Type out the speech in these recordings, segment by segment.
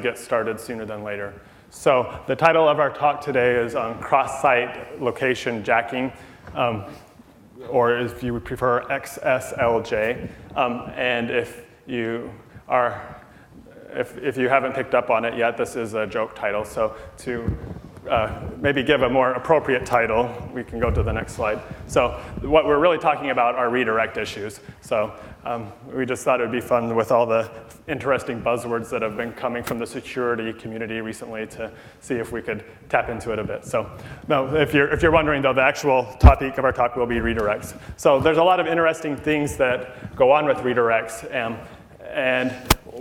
get started sooner than later. So the title of our talk today is on cross-site location jacking, or if you would prefer, XSLJ. And if you haven't picked up on it yet, this is a joke title. So to maybe give a more appropriate title, we can go to the next slide. So what we're really talking about are redirect issues. So we just thought it would be fun with all the interesting buzzwords that have been coming from the security community recently to see if we could tap into it a bit. So no, if you're wondering though, the actual topic of our talk will be redirects. So there's a lot of interesting things that go on with redirects. And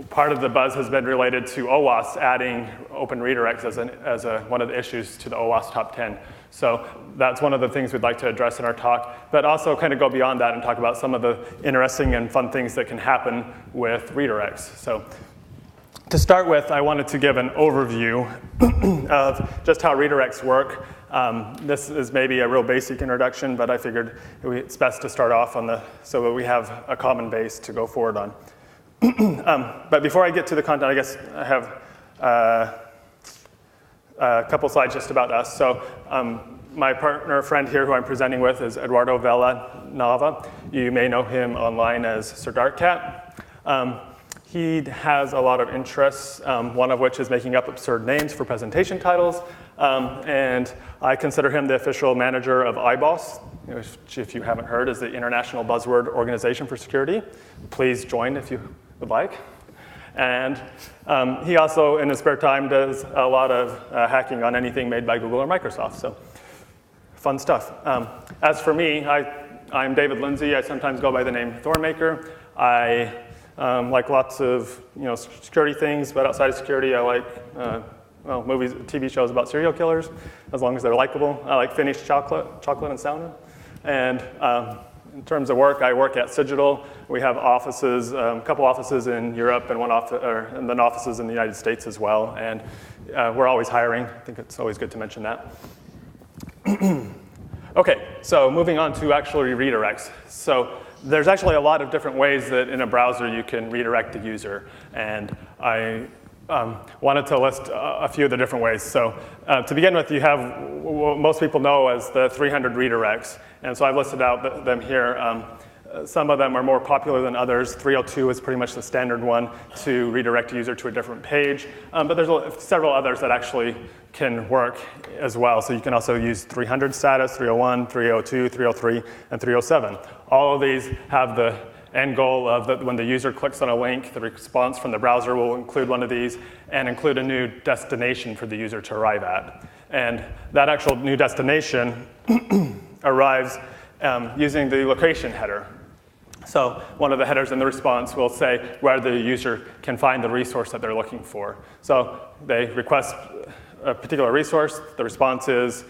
part of the buzz has been related to OWASP adding open redirects as one of the issues to the OWASP top 10. So that's one of the things we'd like to address in our talk, but also kind of go beyond that and talk about some of the interesting and fun things that can happen with redirects. So to start with, I wanted to give an overview of just how redirects work. This is maybe a real basic introduction, but I figured it's best to start off so that we have a common base to go forward on. But before I get to the content, I guess I have a couple slides just about us. So my partner friend here who I'm presenting with is Eduardo Vela, Nava. You may know him online as Sir Darkcat. He has a lot of interests, one of which is making up absurd names for presentation titles. And I consider him the official manager of IBOS, which, if you haven't heard, is the International Buzzword Organization for Security. Please join if you would like. And he also, in his spare time, does a lot of hacking on anything made by Google or Microsoft. So fun stuff. As for me, I'm David Lindsay. I sometimes go by the name Thornmaker. I like lots of security things, but outside of security, I like movies, TV shows about serial killers, as long as they're likable. I like Finnish chocolate and sauna. And in terms of work, I work at Cigital. We have offices, a couple offices in Europe and and then offices in the United States as well. And we're always hiring. I think it's always good to mention that. Okay, so moving on to actually redirects. So there's actually a lot of different ways that in a browser you can redirect the user. And I wanted to list a few of the different ways. So to begin with, you have what most people know as the 300 redirects. And so I've listed out them here. Some of them are more popular than others. 302 is pretty much the standard one to redirect a user to a different page. But there's several others that actually can work as well. So you can also use 300 status, 301, 302, 303, and 307. All of these have the end goal of that when the user clicks on a link, the response from the browser will include one of these and include a new destination for the user to arrive at. And that actual new destination arrives using the location header. So one of the headers in the response will say where the user can find the resource that they're looking for. So they request a particular resource. The response is,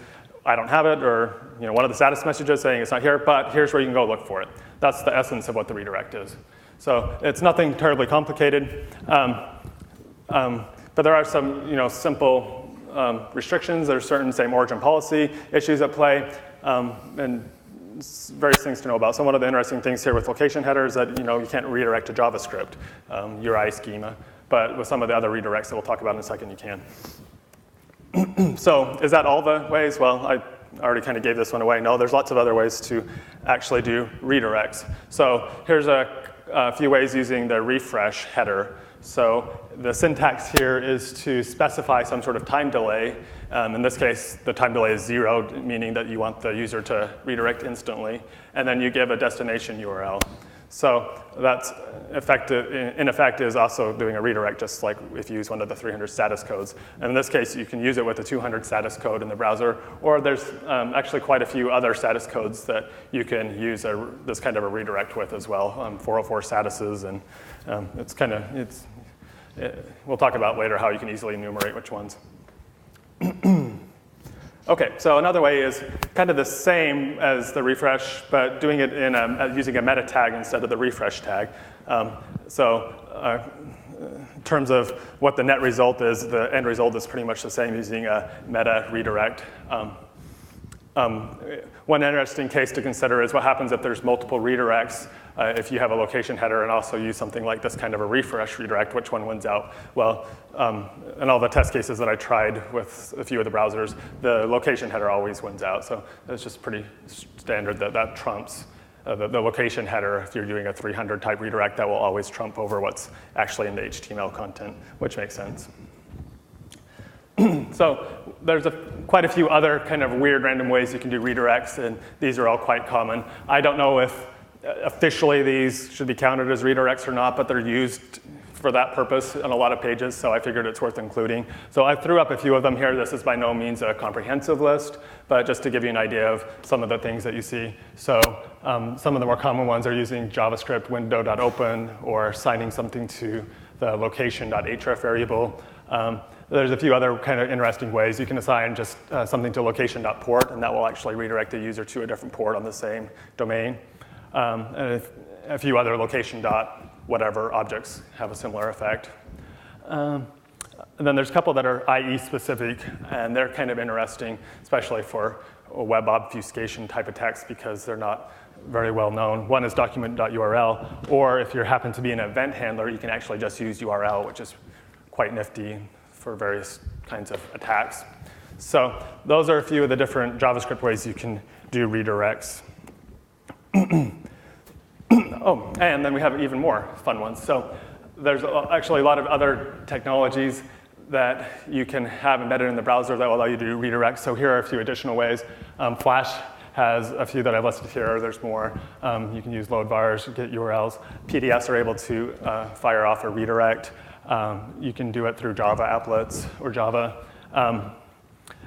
I don't have it, or one of the status messages saying it's not here, but here's where you can go look for it. That's the essence of what the redirect is. So it's nothing terribly complicated, but there are some simple restrictions. There's certain same origin policy issues at play, and various things to know about. So one of the interesting things here with location headers is that you can't redirect to JavaScript, URI schema, but with some of the other redirects that we'll talk about in a second, you can. So is that all the ways? Well, I already kind of gave this one away. No, there's lots of other ways to actually do redirects. So here's a few ways using the refresh header. So the syntax here is to specify some sort of time delay. In this case, the time delay is 0, meaning that you want the user to redirect instantly. And then you give a destination URL. So that's in effect is also doing a redirect, just like if you use one of the 300 status codes. And in this case, you can use it with a 200 status code in the browser, or there's actually quite a few other status codes that you can use this kind of a redirect with as well, 404 statuses, and we'll talk about later how you can easily enumerate which ones. Okay, so another way is kind of the same as the refresh, but doing it using a meta tag instead of the refresh tag. In terms of what the net result is, the end result is pretty much the same using a meta redirect. One interesting case to consider is what happens if there's multiple redirects. If you have a location header and also use something like this kind of a refresh redirect, which one wins out? Well, in all the test cases that I tried with a few of the browsers, the location header always wins out. So it's just pretty standard that that trumps the location header. If you're doing a 300 type redirect, that will always trump over what's actually in the HTML content, which makes sense. So there's quite a few other kind of weird random ways you can do redirects, and these are all quite common. I don't know if officially these should be counted as redirects or not, but they're used for that purpose on a lot of pages, so I figured it's worth including. So I threw up a few of them here. This is by no means a comprehensive list, but just to give you an idea of some of the things that you see. So some of the more common ones are using JavaScript window.open or assigning something to the location.href variable. There's a few other kind of interesting ways. You can assign just something to location.port, and that will actually redirect the user to a different port on the same domain. And a few other location.whatever objects have a similar effect. And then there's a couple that are IE specific, and they're kind of interesting, especially for web obfuscation type attacks because they're not very well known. One is document.url, or if you happen to be an event handler, you can actually just use URL, which is quite nifty for various kinds of attacks. So those are a few of the different JavaScript ways you can do redirects. Oh, and then we have even more fun ones. So there's actually a lot of other technologies that you can have embedded in the browser that will allow you to do redirects. So here are a few additional ways. Flash has a few that I've listed here. There's more. You can use load vars, get URLs. PDFs are able to fire off a redirect. You can do it through Java applets or Java.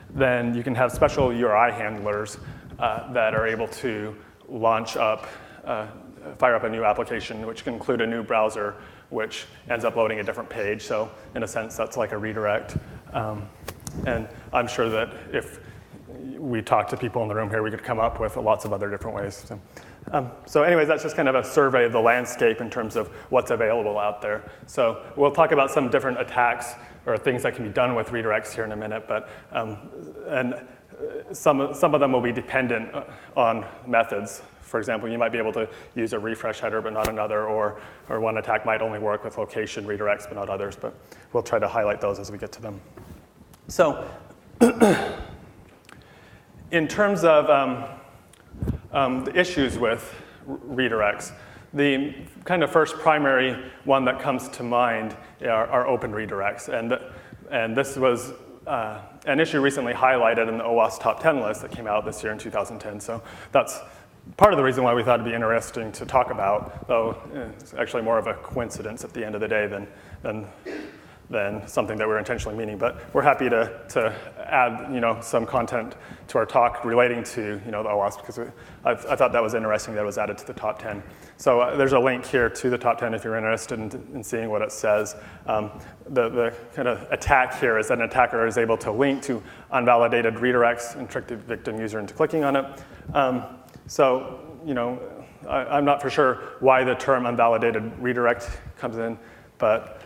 Then you can have special URI handlers that are able to launch up, fire up a new application, which can include a new browser, which ends up loading a different page. So in a sense, that's like a redirect. And I'm sure that if we talk to people in the room here, we could come up with lots of other different ways. So anyways, that's just kind of a survey of the landscape in terms of what's available out there. So we'll talk about some different attacks or things that can be done with redirects here in a minute, but and some of them will be dependent on methods. For example, you might be able to use a refresh header but not another, or one attack might only work with location redirects but not others, but we'll try to highlight those as we get to them. So in terms of the issues with redirects, the kind of first primary one that comes to mind are open redirects. And this was an issue recently highlighted in the OWASP top 10 list that came out this year in 2010. So that's part of the reason why we thought it'd be interesting to talk about, though it's actually more of a coincidence at the end of the day than something that we're intentionally meaning. But we're happy to add some content to our talk relating to the OWASP, because I thought that was interesting that it was added to the top 10. So there's a link here to the top 10 if you're interested in seeing what it says. The kind of attack here is that an attacker is able to link to unvalidated redirects and trick the victim user into clicking on it. So I'm not for sure why the term unvalidated redirect comes in, but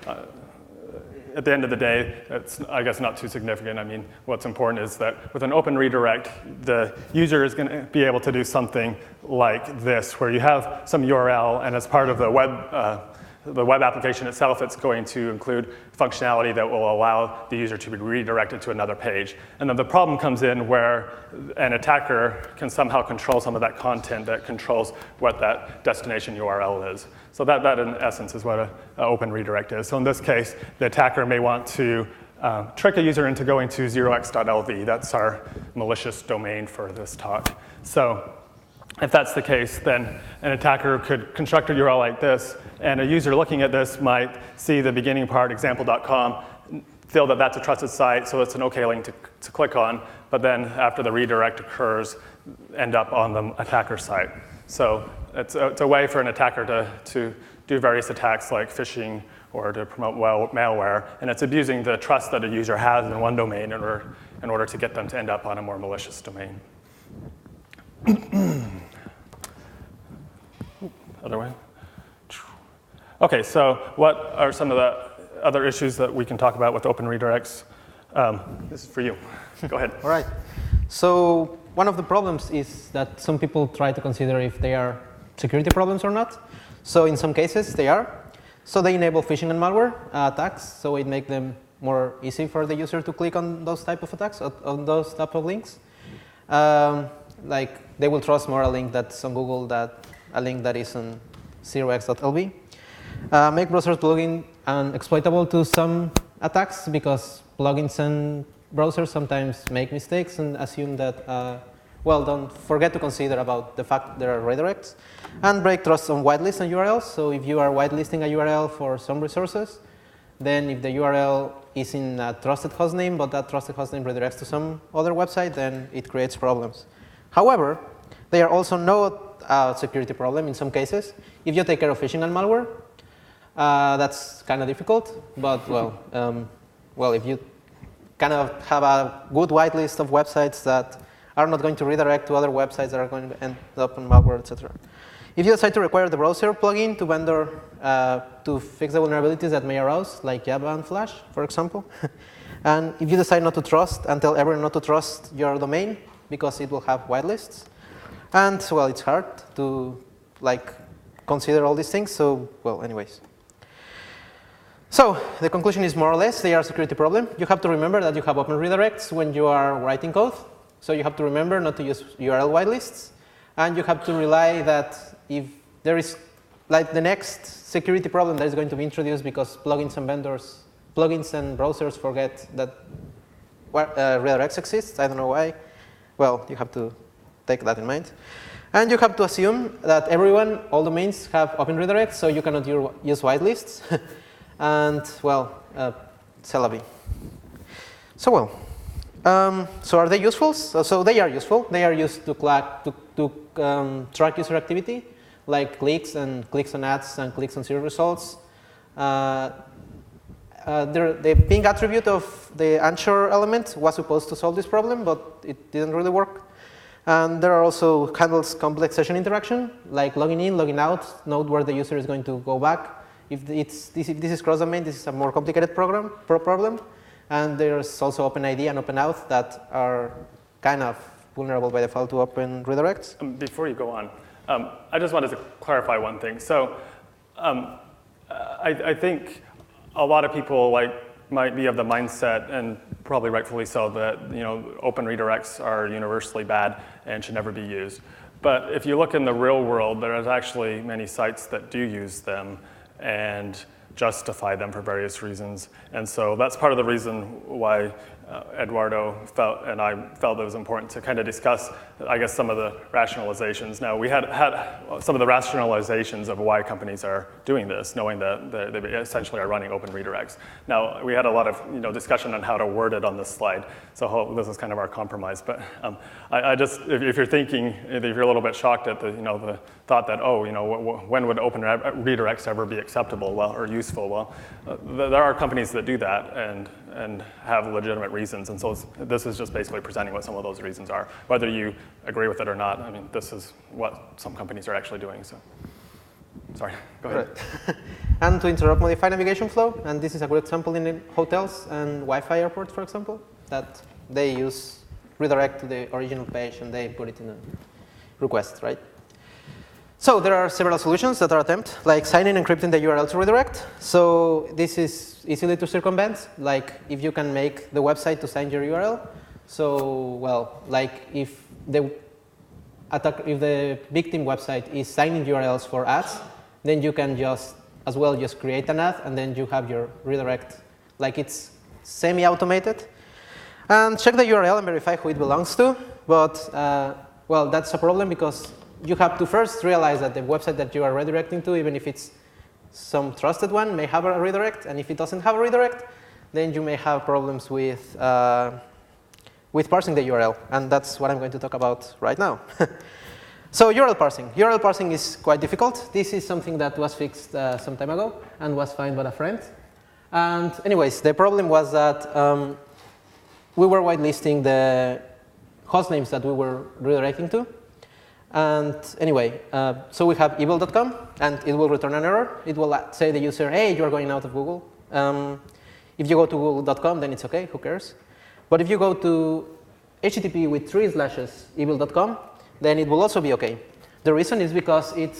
at the end of the day, it's, I guess, not too significant. I mean, what's important is that with an open redirect, the user is going to be able to do something like this, where you have some URL, and as part of the web application itself, it's going to include functionality that will allow the user to be redirected to another page. And then the problem comes in where an attacker can somehow control some of that content that controls what that destination URL is. So that in essence is what an open redirect is. So in this case, the attacker may want to trick a user into going to 0x.lv. That's our malicious domain for this talk. So if that's the case, then an attacker could construct a URL like this, and a user looking at this might see the beginning part, example.com, feel that that's a trusted site, so it's an OK link to click on, but then after the redirect occurs, end up on the attacker site. So it's a way for an attacker to do various attacks like phishing or to promote malware, and it's abusing the trust that a user has in one domain in order to get them to end up on a more malicious domain. Other way. Okay, so what are some of the other issues that we can talk about with open redirects? This is for you. Go ahead. All right. So one of the problems is that some people try to consider if they are security problems or not. So in some cases, they are. So they enable phishing and malware attacks, so it makes them more easy for the user to click on those type of attacks, on those type of links. Like they will trust more a link that's on Google than a link that is on 0x.lb. Make browsers plugin and exploitable to some attacks because plugins and browsers sometimes make mistakes and assume that, well, don't forget to consider about the fact that there are redirects. And break trust on whitelists and URLs. So if you are whitelisting a URL for some resources, then if the URL is in a trusted hostname, but that trusted hostname redirects to some other website, then it creates problems. However, they are also not a security problem in some cases. If you take care of phishing and malware, that's kind of difficult. But, well, if you kind of have a good whitelist of websites that are not going to redirect to other websites that are going to end up on malware, etc. If you decide to require the browser plugin to vendor to fix the vulnerabilities that may arouse, like Java and Flash, for example, and if you decide not to trust and tell everyone not to trust your domain because it will have whitelists, and well, it's hard to like consider all these things. So well, anyways. So the conclusion is more or less they are a security problem. You have to remember that you have open redirects when you are writing code. So you have to remember not to use URL whitelists. And you have to rely that if there is like the next security problem that is going to be introduced because plugins and vendors, plugins and browsers forget that redirects exist. I don't know why. Well, you have to take that in mind. And you have to assume that everyone, all domains have open redirects, so you cannot use whitelists. And well, c'est la vie. So well, so are they useful? So they are useful. They are used to track user activity, like clicks on ads and clicks on search results. The ping attribute of the answer element was supposed to solve this problem, but it didn't really work. And there are also handles complex session interaction, like logging in, logging out, note where the user is going to go back. If this is cross-domain, this is a more complicated problem. And there's also OpenID and OpenAuth that are kind of vulnerable by default to open redirects. Before you go on, I just wanted to clarify one thing. So I think a lot of people might be of the mindset, and probably rightfully so, that open redirects are universally bad and should never be used. But if you look in the real world, there is actually many sites that do use them and justify them for various reasons. And so that's part of the reason why Eduardo felt and I felt it was important to kind of discuss, I guess, some of the rationalizations. Now, we had some of the rationalizations of why companies are doing this, knowing that they essentially are running open redirects. Now, we had a lot of discussion on how to word it on this slide, so this is kind of our compromise. But I just, if you're thinking, if you're a little bit shocked at the thought that, when would open redirects ever be acceptable or useful? Well, there are companies that do that and have legitimate reasons, and so this is just basically presenting what some of those reasons are. Whether you agree with it or not, I mean, this is what some companies are actually doing. So, sorry, go ahead. Right. And to interrupt modified navigation flow, and this is a good example in hotels and Wi-Fi airports, for example, that they use redirect to the original page and they put it in a request, right? So there are several solutions that are attempted, like signing and encrypting the URL to redirect. So this is easily to circumvent, like if you can make the website to sign your URL. So, well, like if the victim website is signing URLs for ads, then you can just create an ad, and then you have your redirect, like it's semi-automated. And check the URL and verify who it belongs to. But, well, that's a problem because you have to first realize that the website that you are redirecting to, even if it's some trusted one, may have a redirect. And if it doesn't have a redirect, then you may have problems with parsing the URL. And that's what I'm going to talk about right now. So URL parsing. URL parsing is quite difficult. This is something that was fixed some time ago and was found by a friend. And anyways, the problem was that we were whitelisting the host names that we were redirecting to. And anyway, so we have evil.com, and it will return an error. It will say to the user, hey, you are going out of Google. If you go to google.com, then it's OK, who cares? But if you go to HTTP with 3 slashes evil.com, then it will also be OK. The reason is because it's